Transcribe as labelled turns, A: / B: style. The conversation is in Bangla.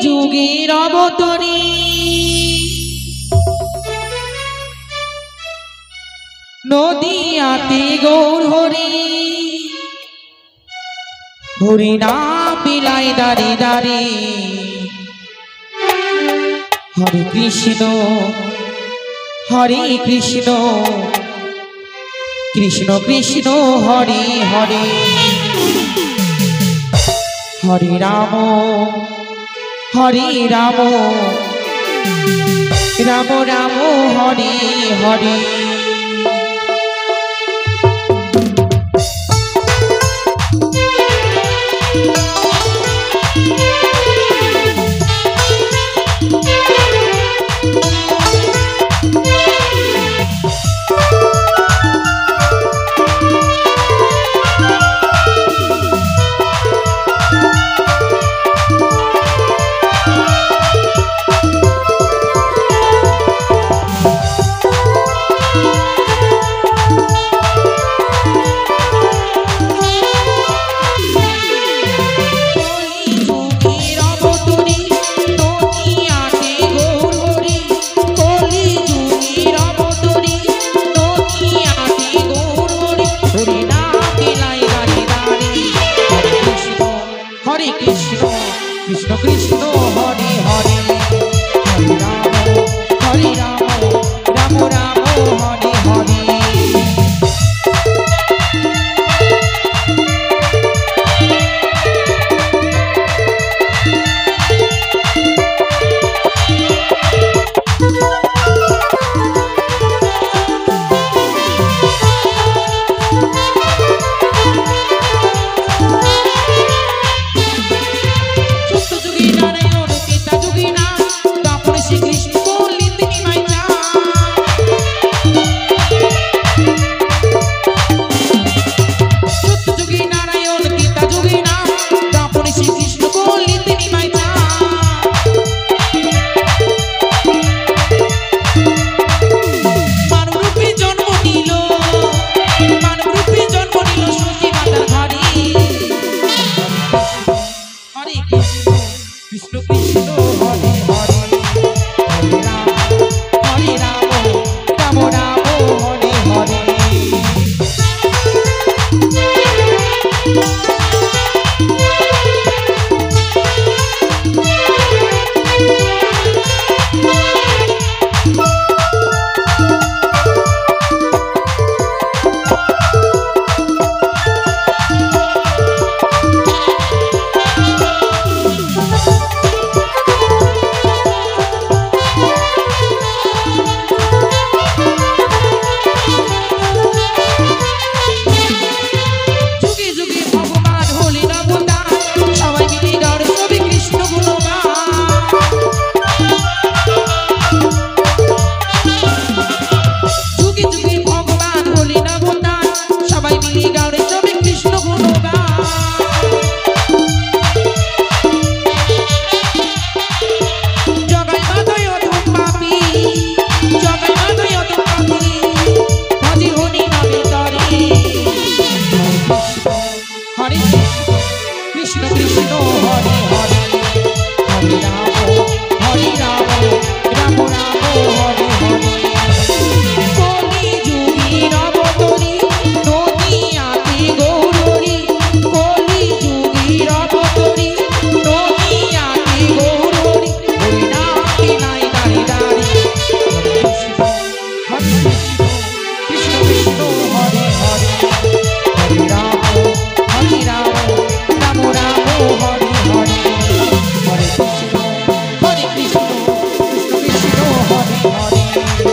A: যুগের অবতরী নদিয়াতে গৌর হরি হরি নাম বিলাই দাঁড়ি দাঁড়ি হরে কৃষ্ণ কৃষ্ণ কৃষ্ণ হরে হরে হরে রাম রাম রাম হরে হরে কৃষ্ণ কৃষ্ণ হরে হরে হরে রাম রাম রাম হরে হরে কৃষ্ণ কৃষ্ণ হরে হরে হরে রাম রাম রাম হরে হরে কৃষ্ণ কৃষ্ণ হরে হরে হরে রাম রাম রাম হরে হরে কলি যুগের অবতরী নদিয়াতে গৌর হরি কলি যুগের অবতরী নদিয়াতে গৌর হরি হরি নাম বিলাই দাঁড়ি দাঁড়ি হরে কৃষ্ণ কৃষ্ণ হরে হরে হরে রাম রাম রাম হরে হরে হরে কৃষ্ণ কৃষ্ণ কৃষ্ণ হরে হরে